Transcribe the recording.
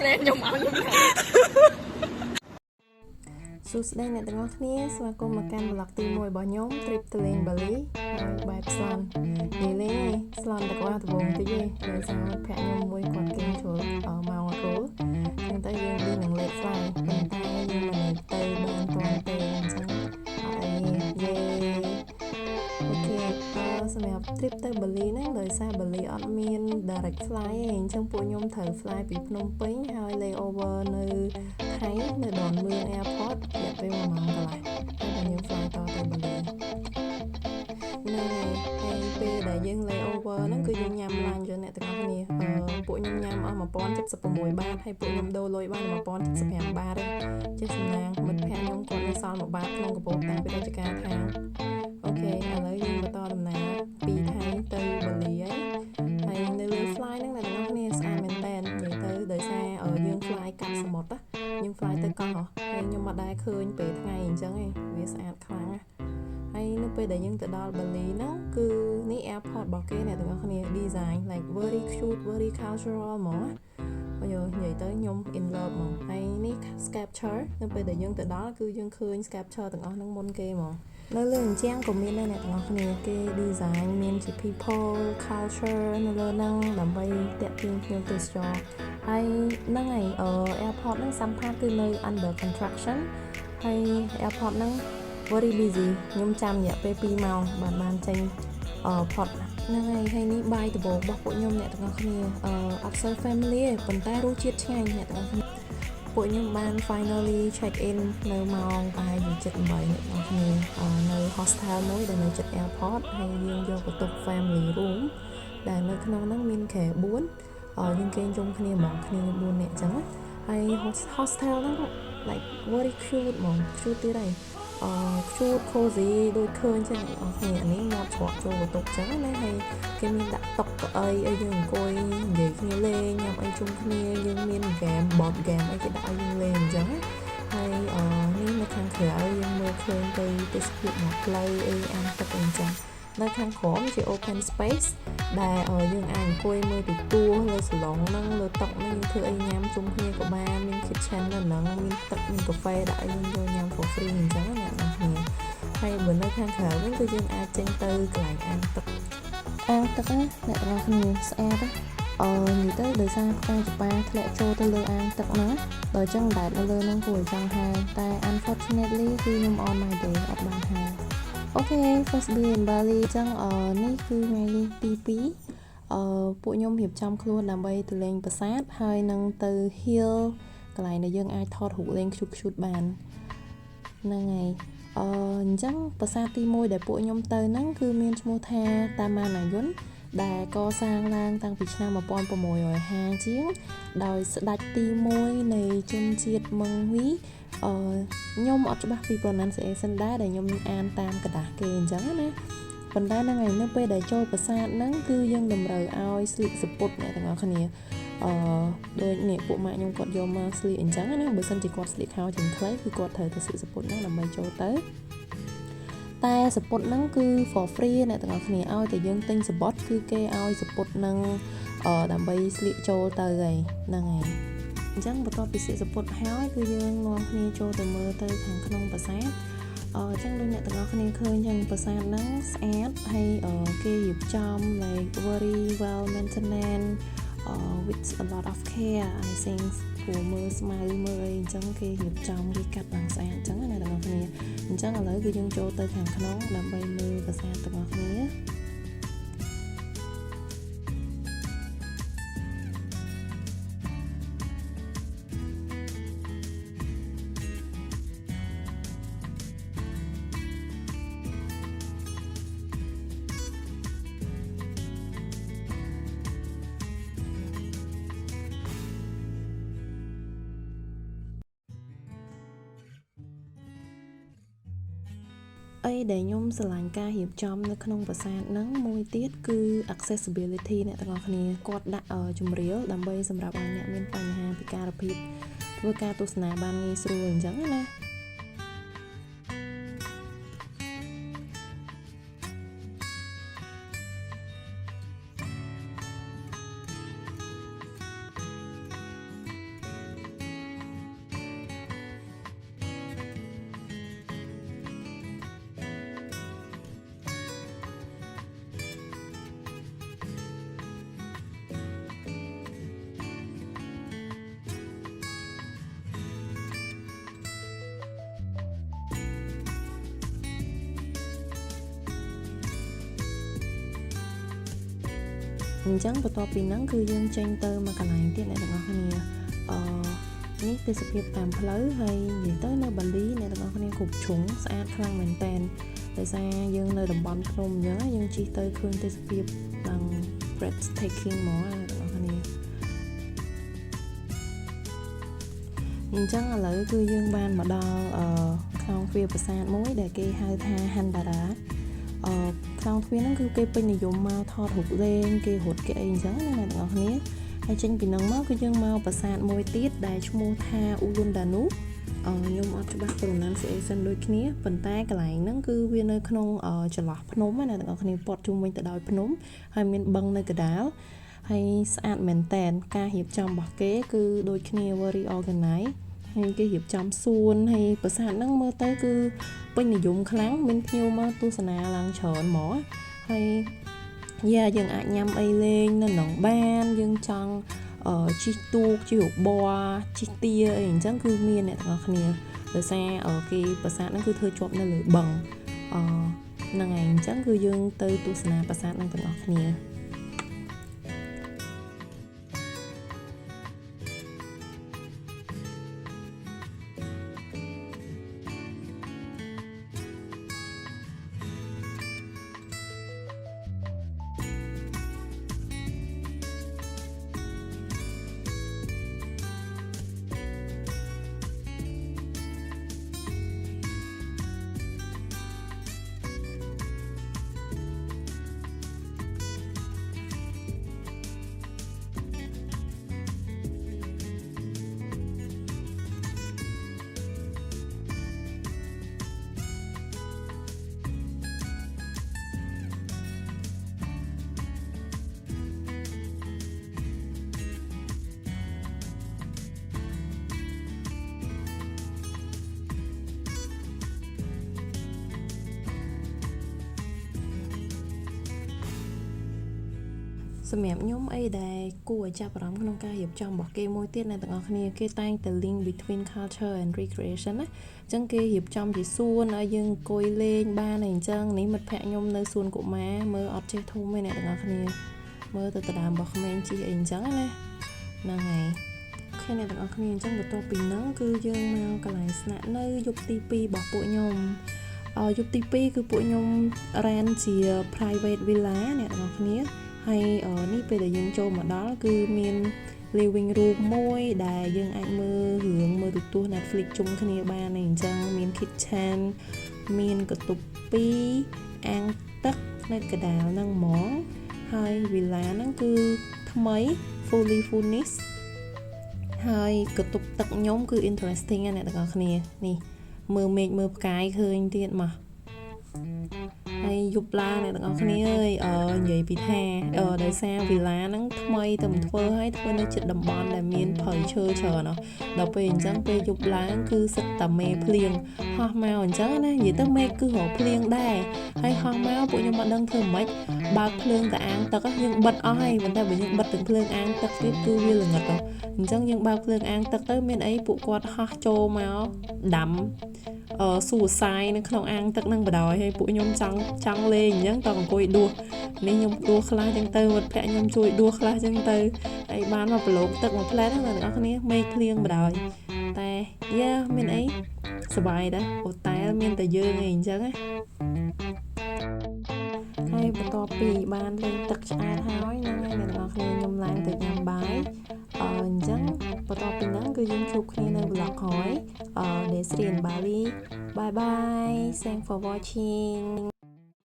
lên nhung áo nhung Sụt đây nè tengok ni semaku makan blog tiមួយរបស់ខ្ញុំ trip to Lane Bali ហើយបែបស្លន់និយាយលេងស្លន់តែគាត់ដំបងតិចទេដោយសារមិត្តភក្តិខ្ញុំមួយគាត់គេងចូលម៉ោងគ្រូចឹងទៅយើងđiនឹង late flight ប៉ុន្តែយើងមិនទៅបានទាន់ទេអញ្ចឹងអត់អីយេអូខេសម្រាប់ trip ទៅ Bali ហ្នឹងដោយសារ Bali អត់មាន direct flight ទេអញ្ចឹងពួកខ្ញុំត្រូវ fly ពីភ្នំពេញហើយ lay over នៅថៃនៅដនមឿង airport រយៈពេល1ម៉ោងកន្លះហើយយើង fly តទៅ Bali ហ្នឹងហើយពេលដែលយើង lay over ហ្នឹងគឺយើងញ៉ាំ lunch よអ្នកទាំងអស់គ្នាពួកខ្ញុំញ៉ាំអស់1076បាតហើយពួកខ្ញុំដូរលុយបាន1075បាតទេចេះសំណាងមិត្តភក្តិខ្ញុំគាត់នៅសល់1បាតក្នុងកាបូបតាំងពីរាជការខាងអូខេឥឡូវយើងបន្តដំណើរពីថៃទៅ Bali ហើយនៅលើ fly ហ្នឹងអ្នកទាំងអស់គ្នាស្អាតមែនតើនិយាយទៅដោយសារយើង fly កាត់សមុទ្រយើង fly ទៅកោះហើយខ្ញុំមិនដែលឃើញពេលថ្ងៃអញ្ចឹងឯងវាស្អាតខ្លាំងណាស់ហើយនៅពេលដែលយើងទៅដល់ Bali ហ្នឹងគឺនេះ airport របស់គេអ្នកទាំងអស់គ្នា design like very cute very cultural ហ្មងនិយាយទៅខ្ញុំ in love ហ្មងហើយនេះ sculpture នៅពេលដែលយើងទៅដល់គឺយើងឃើញ sculpture ទាំងអស់ហ្នឹងមុនគេហ្មងនៅលើអញ្ចឹងក៏មានដែរអ្នកទាំងអស់គ្នាគេ design មានជា people culture នៅលើហ្នឹងដើម្បីទាក់ទាញភ្ញៀវទេសចរហើយហ្នឹងហើយairport ហ្នឹងសំខាន់គឺនៅ under construction ហើយ airport ហ្នឹង very busy ខ្ញុំចាំរយៈពេល2ម៉ោងបានចេញផុតហ្នឹងហើយនេះបាយដំបូងរបស់ពួកខ្ញុំអ្នកទាំងអស់គ្នាអត់សូវ family ទេប៉ុន្តែរសជាតិឆ្ងាញ់អ្នកទាំងអស់គ្នាពួកខ្ញុំបាន finally check in នៅម៉ោងប្រហែលជា 7:08 អ្នកទាំងអស់គ្នានៅ hostel មួយដែលនៅជិត airport ហើយយើងយកបន្ទប់ family room ដែលនៅក្នុងហ្នឹងមានគេ4យើងគេងជុំគ្នាហ្មងគ្នា4នាក់អញ្ចឹងហើយ hostel ហ្នឹង like very cute ហ្មង cute ទៀតហើយcute cozy ដូចឃើញចឹងអ្នកនរគ្នានេះមកច្រកចូលបន្ទប់ចឹងណាហើយគេមានដាក់តុកអីឲ្យយើងអង្គុយនិយាយគ្នាលេងញ៉ាំអីជុំគ្នាយើងមាន game board game អីគេដាក់ឲ្យយើងលេងអញ្ចឹងហើយនេះនៅខាងក្រៅយើងមើលឃើញទៅទេសភាពមកផ្លូវអីអានទឹកអីចឹងនៅខាងក្រោមជា open space ដែលយើងអាចអង្គុយមើលពីទួលើសាឡុងហ្នឹងលើតុហ្នឹងយើងធ្វើអីញ៉ាំជុំគ្នាក៏បានមាន kitchen នៅហ្នឹងមានទឹកមានកាហ្វេដាក់ឲ្យយើងយកញ៉ាំ for free អញ្ចឹងណាអ្នកនរគ្នាហើយបើនៅខាងក្រៅវិញគឺយើងអាចចេញទៅកន្លែងអាងទឹកណាអ្នកនរគ្នាស្អាតនិយាយទៅដោយសារផ្កាចម្ប៉ាធ្លាក់ចូលទៅលើអាងទឹកហ្នឹងដល់អញ្ចឹងដែតនៅលើហ្នឹងគួរឲ្យចង់ហាលតែ unfortunately គឺខ្ញុំ on my day អត់បានហាលអូខេ first day in Bali អញ្ចឹងនេះគឺថ្ងៃទី2ពួកខ្ញុំរៀបចំខ្លួនដើម្បីទៅលេងប្រាសាទហើយនឹងទៅ hill កន្លែងដែលយើងអាចថតរូបលេងខ្ជូតបានហ្នឹងហើយអញ្ចឹងប្រាសាទទី1ដែលពួកខ្ញុំទៅហ្នឹងគឺមានឈ្មោះថាតាម៉ាណាយុនដែលកសាងឡើងតាំងពីឆ្នាំ1650ជាងដោយស្ដេចទី1នៃជនជាតិម៉ឹងវីខ្ញុំអត់ច្បាស់ពី pronunciation ដែរដែលខ្ញុំអានតាមកដាស់គេអញ្ចឹងណាប៉ុន្តែហ្នឹងហើយនៅពេលដែលចូលប្រាសាទហ្នឹងគឺយើងតម្រូវឲ្យស្លៀកសពុតអ្នកទាំងអស់គ្នាដូចនេះពួកម៉ាក់ខ្ញុំគាត់យកមកស្លៀកអញ្ចឹងណាបើសិនជាគាត់ស្លៀកខោជើងខ្លីគឺគាត់ត្រូវទៅស្លៀកសពុតហ្នឹងដើម្បីចូលទៅតែសពុតហ្នឹងគឺ for free អ្នកទាំងអស់គ្នាឲ្យតែយើងទិញសបុតគឺគេឲ្យសពុតហ្នឹងដើម្បីស្លៀកចូលទៅហ្នឹងហើយអញ្ចឹងបន្ទាប់ពីស្លៀកសពុតហើយគឺយើងនាំគ្នាចូលទៅមើលទៅខាងក្នុងប្រាសាទអញ្ចឹងដូចអ្នកទាំងអស់គ្នាឃើញចឹងប្រាសាទហ្នឹងស្អាតហើយគេរៀបចំ like very well maintenance with a lot of care I think ព្រោះមើលស្មៅមើលអីអញ្ចឹងគេរៀបចំគេកាត់ឡើងស្អាតអញ្ចឹងណាទាំងអស់គ្នាអញ្ចឹងឥឡូវគឺយើងចូលទៅខាងក្នុងដើម្បីមើលប្រាសាទទាំងអស់គ្នាអីដែលខ្ញុំស្រឡាញ់ការរៀបចំនៅក្នុងប្រាសាទហ្នឹងមួយទៀតគឺ accessibility អ្នកទាំងអស់គ្នាគាត់ដាក់ជម្រាលដើម្បីសម្រាប់ឲ្យអ្នកមានបញ្ហាពិការភាពធ្វើការទស្សនាបានងាយស្រួលអញ្ចឹងណា chẳng bắt đầuពីហ្នឹងគឺយើងចេញទៅមកកន្លែងទៀតអ្នកទាំងអស់គ្នានេះទេសភាពតាមផ្លូវហើយនិយាយទៅនៅបាលីអ្នកទាំងអស់គ្នាគ្រប់ជ្រុងស្អាតខ្លាំងមែនតើដោយសារយើងនៅតំបន់ភ្នំអញ្ចឹងយើងជិះទៅឃើញទេសភាពដល់ breathtaking ហ្មងអ្នកទាំងអស់គ្នាអញ្ចឹងឥឡូវគឺយើងបានមកដល់ក្នុងទ្វារប្រាសាទមួយដែលគេហៅថា Handara ក្នុងទ្វារហ្នឹងគឺគេពេញនិយមមកថតរូបលេងគេរត់គេអីអញ្ចឹងណាអ្នកទាំងអស់គ្នាហើយចេញពីហ្នឹងមកគឺយើងមកប្រាសាទមួយទៀតដែលឈ្មោះថា Uluwatu ខ្ញុំអត់ច្បាស់ pronunciation ដូចគ្នាប៉ុន្តែកន្លែងហ្នឹងគឺវានៅក្នុងចន្លោះភ្នំណាអ្នកទាំងអស់គ្នាព័ទ្ធជុំវិញទៅដោយភ្នំហើយមានបឹងនៅកណ្ដាលហើយស្អាតមែនតើការរៀបចំរបស់គេគឺដូចគ្នា very organized ហើយគេរៀបចំសួនហើយប្រាសាទហ្នឹងមើលទៅគឺពេញនិយមខ្លាំងមានភ្ញៀវមកទស្សនាឡើងច្រើនហ្មងហើយយើងអាចញ៉ាំអីលេងនៅក្នុងបានយើងចង់ជិះទូកជិះរបរជិះទាអីអញ្ចឹងគឺមានអ្នកទាំងអស់គ្នាដោយសារគេប្រាសាទហ្នឹងគឺធ្វើជាប់នៅលើបឹងហ្នឹងហើយអញ្ចឹងគឺយើងទៅទស្សនាប្រាសាទហ្នឹងទាំងអស់គ្នាសម្រាប់ខ្ញុំអីដែលគួរឲ្យចាប់អារម្មណ៍ក្នុងការរៀបចំរបស់គេមួយទៀតអ្នកទាំងអស់គ្នាគេតែងតែ link between culture and recreation ណាអញ្ចឹងគេរៀបចំជាសួនឲ្យយើងអង្គុយលេងបានអញ្ចឹងនេះមិត្តភ័ក្ដិខ្ញុំនៅសួនកុមារមើលអត់ចេះធំទេអ្នកទាំងអស់គ្នាមើលទៅដដើមរបស់ក្មេងជិះអីអញ្ចឹងណាហ្នឹងហើយអូខេអ្នកទាំងអស់គ្នាអញ្ចឹងបន្ទាប់ពីហ្នឹងគឺយើងមកកន្លែងស្នាក់នៅយប់ទី2របស់ពួកខ្ញុំយប់ទី2គឺពួកខ្ញុំ rent ជា private villa អ្នកទាំងអស់គ្នាហើយនេះពេលដែលយើងចូលមកដល់គឺមាន living room មួយដែលយើងអាចមើលរឿងមើលទូរទស្សន៍ Netflix ជុំគ្នាបានអញ្ចឹងមាន kitchen មានកន្ទប់2អាងទឹកនៅកណ្ដាលហ្នឹងហ្មងហើយ villa ហ្នឹងគឺថ្មី fully furnished ហើយកន្ទប់ទឹកខ្ញុំគឺ interesting ណាអ្នកទាំងអស់គ្នានេះមើលមេឃមើលផ្កាយឃើញទៀតមកហើយយប់ឡើងអ្នកទាំងអស់គ្នាអើយនិយាយពីថាដោយសារវីឡាហ្នឹងថ្មីតែមិនធ្វើឲ្យធ្វើនៅជិតតំបន់ដែលមានព្រៃឈើច្រើនដល់ពេលអញ្ចឹងពេលយប់ឡើងគឺសិតតែមេភ្លៀងហោះមកអញ្ចឹងណានិយាយទៅមេឃគឺរកភ្លៀងដែរហើយហោះមកពួកខ្ញុំមិនដឹងធ្វើម៉េចបើកភ្លើងតែអាងទឹកយើងបិទអស់ហើយប៉ុន្តែបើយើងបិទទាំងភ្លើងអាងទឹកទៀតគឺវាល្ងឹតអញ្ចឹងយើងបើកភ្លើងអាងទឹកទៅមានអីពួកគាត់ហោះចូលមកដាំសួរសាយនៅក្នុងអាងទឹកនឹងបដ ாய் ហើយពួកខ្ញុំចង់លេងអញ្ចឹងតើអង្គុយដួសនេះខ្ញុំដួសខ្លះអញ្ចឹងទៅមិត្តភក្តិខ្ញុំជួយដួសខ្លះអញ្ចឹងទៅហើយបានមកប្រឡូកទឹកមួយផ្លែហ្នឹងអ្នកនរគ្នាមេឃភ្លៀងបដ ாய் តែមានអីសប្បាយដែរអូតែមានតែយើងអីអញ្ចឹងណាហើយបន្ទាប់ពីបានលេងទឹកឆ្អែតហើយហ្នឹងហើយអ្នកនរគ្នាខ្ញុំឡើងទៅញ៉ាំបាយអញ្ចឹងបន្ទាប់ពីហ្នឹងគឺយើងជួបគ្នានៅ vlog ក្រោយDesri in Bali bye bye thanks for watching